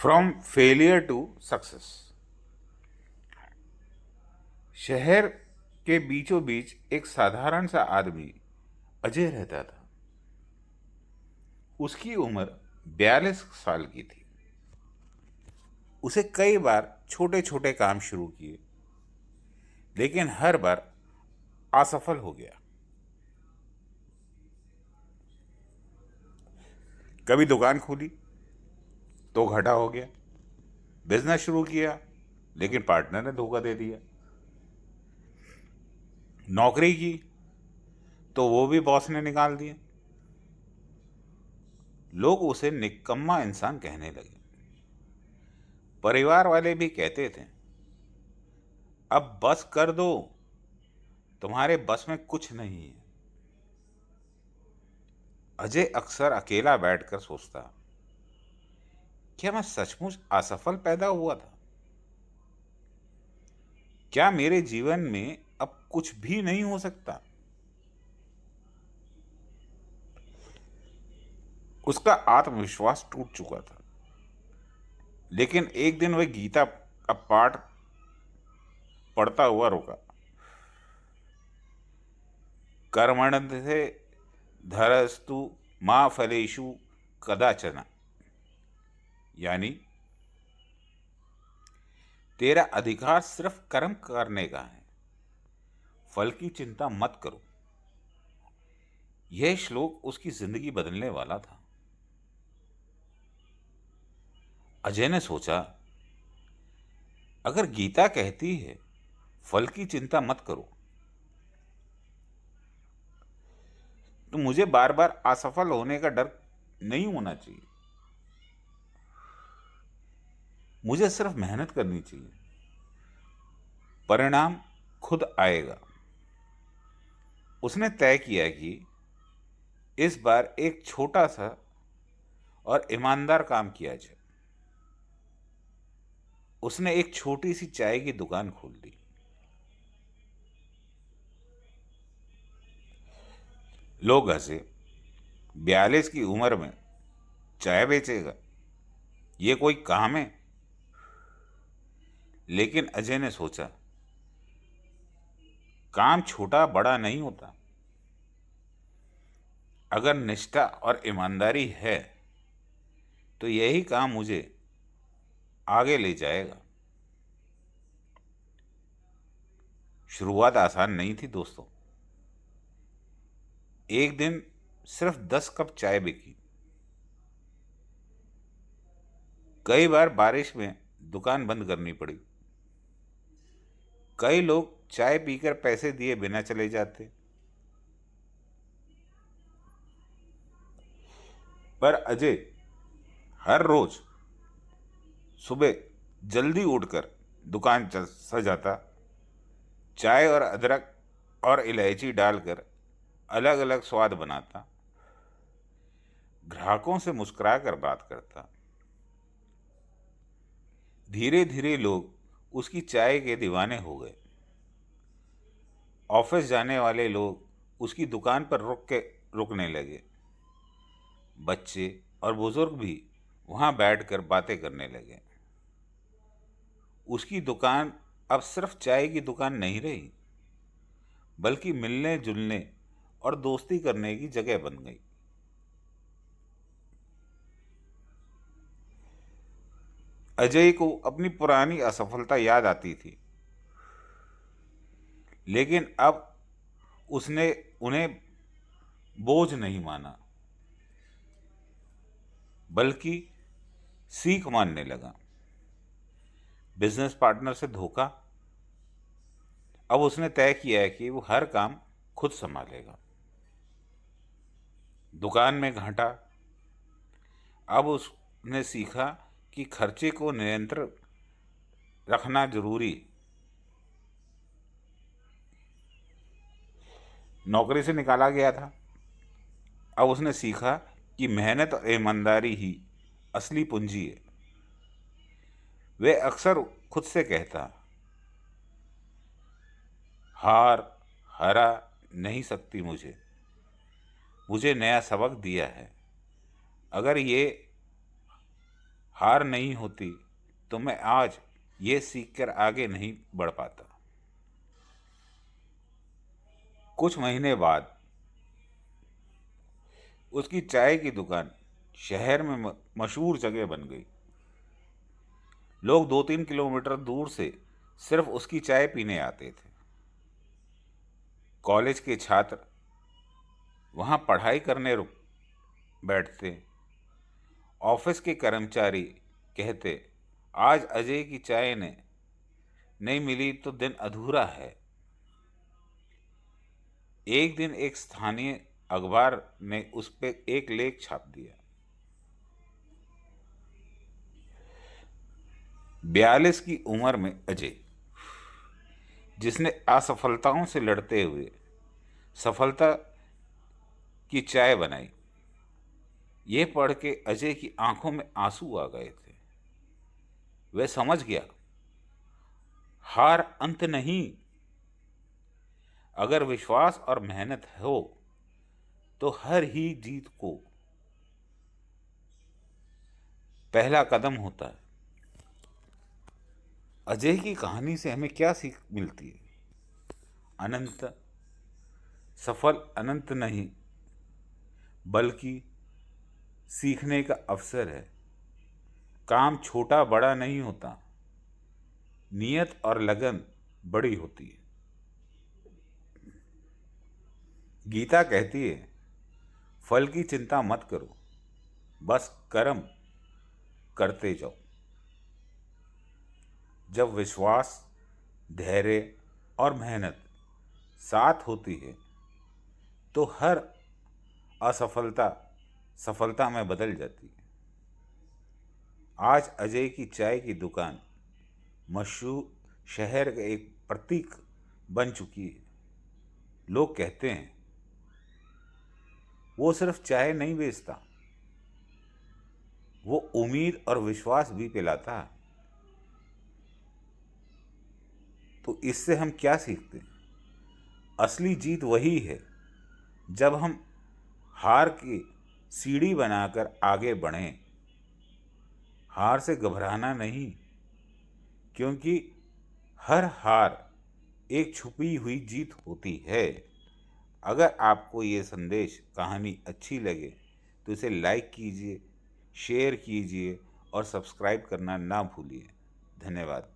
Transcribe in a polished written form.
From failure to success. शहर के बीचों बीच एक साधारण सा आदमी अजय रहता था। उसकी उम्र 42 साल की थी। उसे कई बार छोटे छोटे काम शुरू किए, लेकिन हर बार असफल हो गया। कभी दुकान खोली तो घाटा हो गया। बिजनेस शुरू किया, लेकिन पार्टनर ने धोखा दे दिया। नौकरी की तो वो भी बॉस ने निकाल दिया। लोग उसे निकम्मा इंसान कहने लगे। परिवार वाले भी कहते थे, अब बस कर दो, तुम्हारे बस में कुछ नहीं है। अजय अक्सर अकेला बैठकर सोचता, क्या मैं सचमुच असफल पैदा हुआ था? क्या मेरे जीवन में अब कुछ भी नहीं हो सकता? उसका आत्मविश्वास टूट चुका था। लेकिन एक दिन वह गीता का पाठ पढ़ता हुआ रुका। कर्मण्यते धरस्तु माँ फलेषु कदाचन, यानी तेरा अधिकार सिर्फ कर्म करने का है, फल की चिंता मत करो। यह श्लोक उसकी जिंदगी बदलने वाला था। अजय ने सोचा, अगर गीता कहती है फल की चिंता मत करो, तो मुझे बार बार असफल होने का डर नहीं होना चाहिए। मुझे सिर्फ मेहनत करनी चाहिए, परिणाम खुद आएगा। उसने तय किया कि इस बार एक छोटा सा और ईमानदार काम किया जाए। उसने एक छोटी सी चाय की दुकान खोल दी। लोग हंसे, 42 की उम्र में चाय बेचेगा, ये कोई काम है? लेकिन अजय ने सोचा, काम छोटा बड़ा नहीं होता। अगर निष्ठा और ईमानदारी है तो यही काम मुझे आगे ले जाएगा। शुरुआत आसान नहीं थी दोस्तों। एक दिन सिर्फ 10 कप चाय बिकी। कई बार बारिश में दुकान बंद करनी पड़ी। कई लोग चाय पीकर पैसे दिए बिना चले जाते। पर अजय हर रोज सुबह जल्दी उठकर दुकान सजाता, चाय और अदरक और इलायची डालकर अलग अलग स्वाद बनाता, ग्राहकों से मुस्कुराकर बात करता। धीरे धीरे लोग उसकी चाय के दीवाने हो गए। ऑफिस जाने वाले लोग उसकी दुकान पर रुकने लगे। बच्चे और बुजुर्ग भी वहां बैठकर बातें करने लगे। उसकी दुकान अब सिर्फ चाय की दुकान नहीं रही, बल्कि मिलने जुलने और दोस्ती करने की जगह बन गई। अजय को अपनी पुरानी असफलता याद आती थी, लेकिन अब उसने उन्हें बोझ नहीं माना, बल्कि सीख मानने लगा। बिजनेस पार्टनर से धोखा। अब उसने तय किया है कि वो हर काम खुद संभालेगा। दुकान में घाटा। अब उसने सीखा कि खर्चे को नियंत्रण रखना जरूरी। नौकरी से निकाला गया था। अब उसने सीखा कि मेहनत और ईमानदारी ही असली पूंजी है। वे अक्सर खुद से कहता, हार हरा नहीं सकती मुझे, मुझे नया सबक दिया है। अगर ये हार नहीं होती तो मैं आज ये सीखकर आगे नहीं बढ़ पाता। कुछ महीने बाद उसकी चाय की दुकान शहर में मशहूर जगह बन गई। लोग 2-3 किलोमीटर दूर से सिर्फ उसकी चाय पीने आते थे। कॉलेज के छात्र वहाँ पढ़ाई करने रुक बैठते। ऑफिस के कर्मचारी कहते, आज अजय की चाय ने नहीं मिली तो दिन अधूरा है। एक दिन एक स्थानीय अखबार ने उस पे एक लेख छाप दिया। 42 की उम्र में अजय, जिसने असफलताओं से लड़ते हुए सफलता की चाय बनाई। ये पढ़ के अजय की आंखों में आंसू आ गए थे। वह समझ गया, हार अंत नहीं। अगर विश्वास और मेहनत हो तो हर ही जीत को पहला कदम होता है। अजय की कहानी से हमें क्या सीख मिलती है? अनंत सफल अनंत नहीं, बल्कि सीखने का अवसर है। काम छोटा बड़ा नहीं होता, नियत और लगन बड़ी होती है। गीता कहती है, फल की चिंता मत करो, बस कर्म करते जाओ। जब विश्वास, धैर्य और मेहनत साथ होती है तो हर असफलता सफलता में बदल जाती है। आज अजय की चाय की दुकान मशहूर शहर का एक प्रतीक बन चुकी है। लोग कहते हैं, वो सिर्फ चाय नहीं बेचता, वो उम्मीद और विश्वास भी पिलाता है। तो इससे हम क्या सीखते हैं? असली जीत वही है जब हम हार की सीढ़ी बनाकर आगे बढ़ें। हार से घबराना नहीं, क्योंकि हर हार एक छुपी हुई जीत होती है। अगर आपको ये संदेश कहानी अच्छी लगे तो इसे लाइक कीजिए, शेयर कीजिए और सब्सक्राइब करना ना भूलिए। धन्यवाद।